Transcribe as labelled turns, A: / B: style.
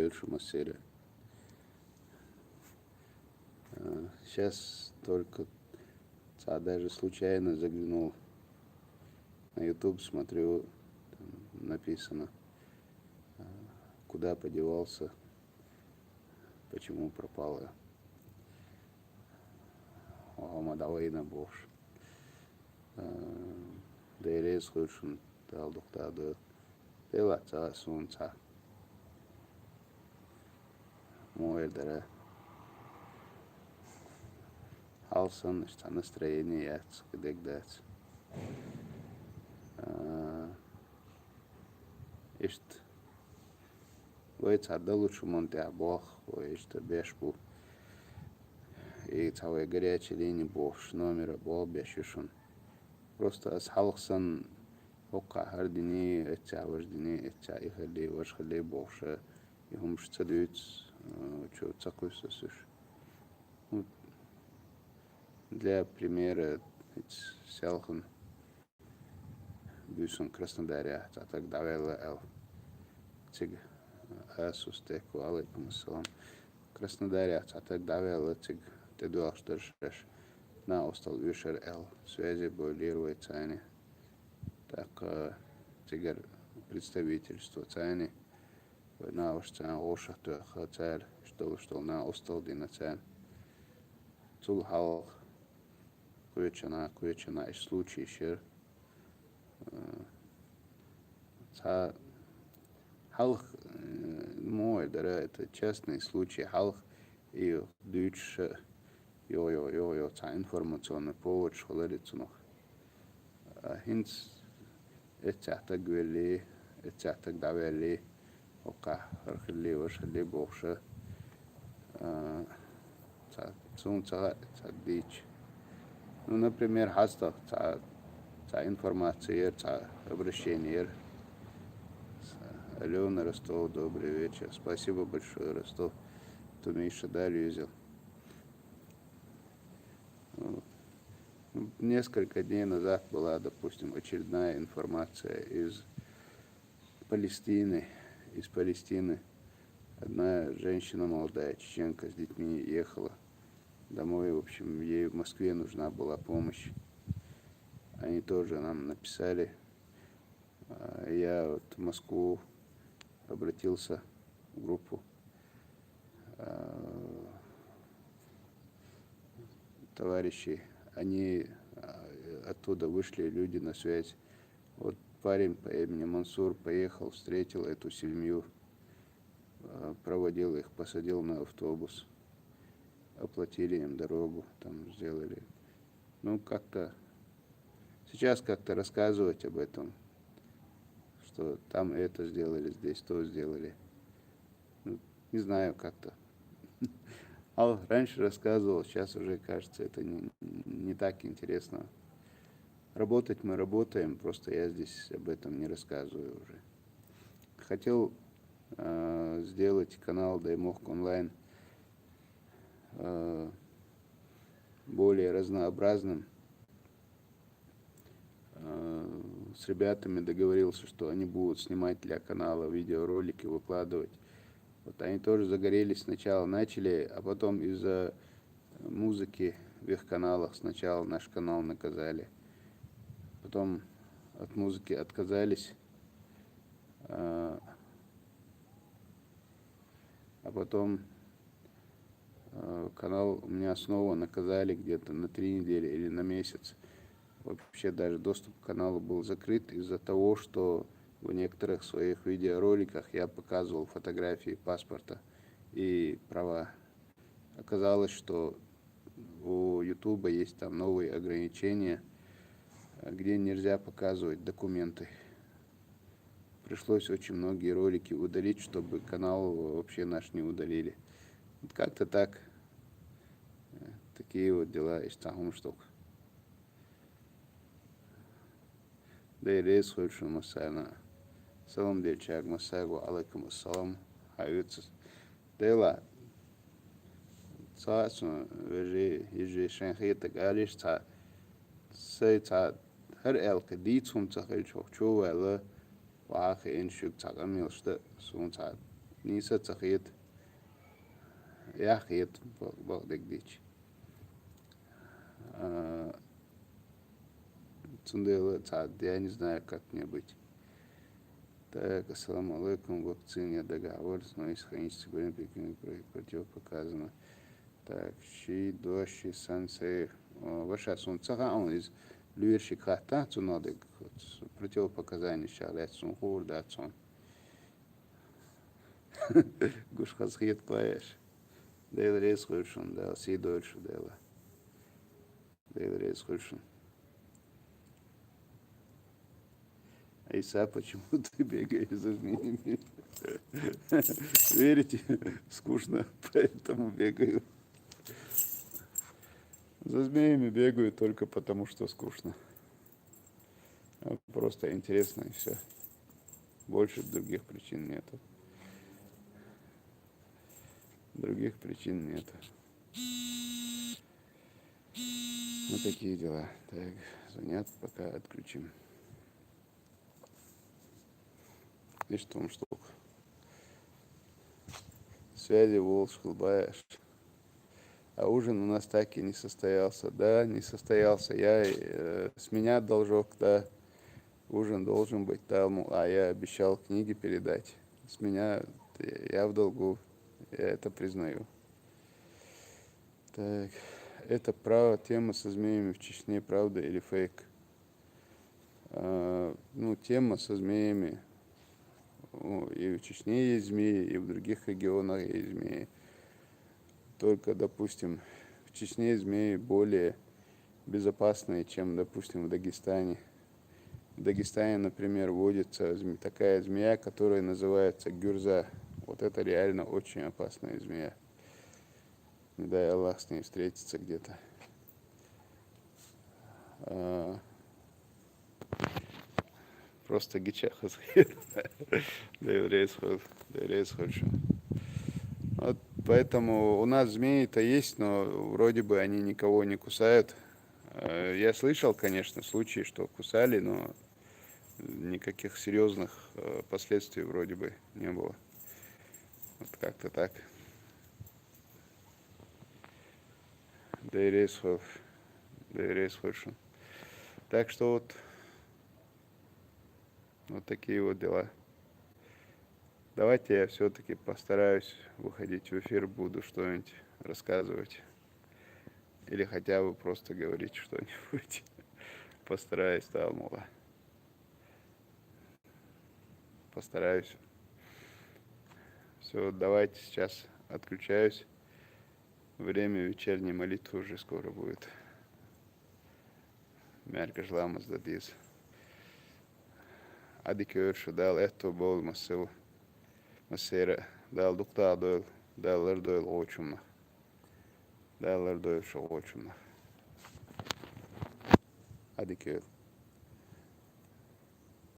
A: следующему серии. Сейчас только даже случайно заглянул на YouTube, смотрю, там написано, куда подевался, почему пропала Мадалайна Бош. Дейрес хушун талдуктады делаца сунца моердера алсын что настроение яц кдегдац ишт войца да лучше монте бог ишт бешбу и целая горячая линия бош номера бол бешишун просто асхалсан وقع هردني اتسع وجدني اتسع يخلي وش خلي بوشة يهم شتدوت شو تسقوس سوش для примера селхан бюсон Краснодаря так давала эл циг асустеку алейкум ассалам Краснодаря так давала циг ты дуал что ж на остал вишер эл связи болирует цайни. Так цигар представительство цайни на ошцан ошахту хацар что на остал динацан цул хал куечана из случай шер ца халх мой дара это частный случай халх и дюч йо ца информационный повод шхолерицу noch хинц اتسعتك باللي اتسعتك دعوة اللي وقع فرق اللي وش اللي بوشة تسون تديش ну например хаста информация обращение Алена Ростов, добрый вечер, спасибо большое, Ростов, ты Миша дали юзел. Несколько дней назад была, допустим, очередная информация из Палестины. Одна женщина молодая, чеченка, с детьми ехала домой. В общем, ей в Москве нужна была помощь. Они тоже нам написали. Я вот в Москву обратился в группу товарищей. Они оттуда вышли, люди на связь. Вот парень по имени Мансур поехал, встретил эту семью, проводил их, посадил на автобус, оплатили им дорогу, там сделали. Ну, как-то сейчас как-то рассказывать об этом, что там это сделали, здесь то сделали. Ну, не знаю, как-то. Раньше рассказывал, сейчас уже кажется, это не так интересно. Работать мы работаем, просто я здесь об этом не рассказываю уже. Хотел сделать канал Даймох онлайн более разнообразным. С ребятами договорился, что они будут снимать для канала видеоролики, выкладывать. Вот они тоже загорелись сначала, начали, а потом из-за музыки в их каналах сначала наш канал наказали. Потом от музыки отказались, а потом канал у меня снова наказали где-то на 3 недели или на месяц. Вообще даже доступ к каналу был закрыт из-за того, что в некоторых своих видеороликах я показывал фотографии паспорта и права. Оказалось, что у Ютуба есть там новые ограничения, где нельзя показывать документы. Пришлось очень многие ролики удалить, чтобы канал вообще наш не удалили. Вот как-то так. Такие вот дела из Тахумштук. Да и рейс хочешь масана. Салам дельчак масагу алейкум ассалам. Хаются. Дела. Цаасу вежи шенхи так алиш ца. Сей ца хер элка дитсум ца хельчок чувала. Вахи иншук ца гамил что сун ца Nisa tsakiyet. Яхет Багдыгдич. Цундела цад, я не знаю, как мне быть. Так, ассаламу алейкум, вакцине договор, но из хронических время противопоказано. Так, щи, дождь, сансей. Ваша сунцага, он из люерщик хата, цунодык, противопоказания шалят, сунхур, да, цун. Гуш хазхет клаеш. Дейл рейс хульшун, да, си дольшу дела. Дейл рейс хульшун. Айса, почему ты бегаешь за змеями? Верите? Скучно, поэтому бегаю. За змеями бегаю только потому, что скучно. Просто интересно и все. Больше других причин нету. Других причин нету. Вот такие дела. Так, звонят, пока отключим. И что он штук? Связи Волж, Хулбаеш. А ужин у нас так и не состоялся. Да, не состоялся. С меня должок, да. Ужин должен быть там, а я обещал книги передать. С меня я в долгу. Я это признаю. Так, это тема со змеями в Чечне, правда или фейк? Тема со змеями. И в Чечне есть змеи, и в других регионах есть змеи. Только, допустим, в Чечне змеи более безопасные, чем, допустим, в Дагестане. В Дагестане, например, водится такая змея, которая называется гюрза. Вот это реально очень опасная змея. Не дай Аллах с ней встретиться где-то. Просто гичаха. Вот поэтому у нас змеи-то есть, но вроде бы они никого не кусают. Я слышал, конечно, случаи, что кусали, но никаких серьезных последствий вроде бы не было. Вот как-то так. Так что вот такие вот дела. Давайте я все-таки постараюсь выходить в эфир, буду что-нибудь рассказывать. Или хотя бы просто говорить что-нибудь. Постараюсь, Талмула. Постараюсь. Все, давайте сейчас отключаюсь. Время вечерней молитвы уже скоро будет. Меркаш ламас дадис. Адикёршу дал это бол масыл. Масера дал дукта дойл. Даллар дойл очумна. Даллар дойл шо очумна. Адикёр.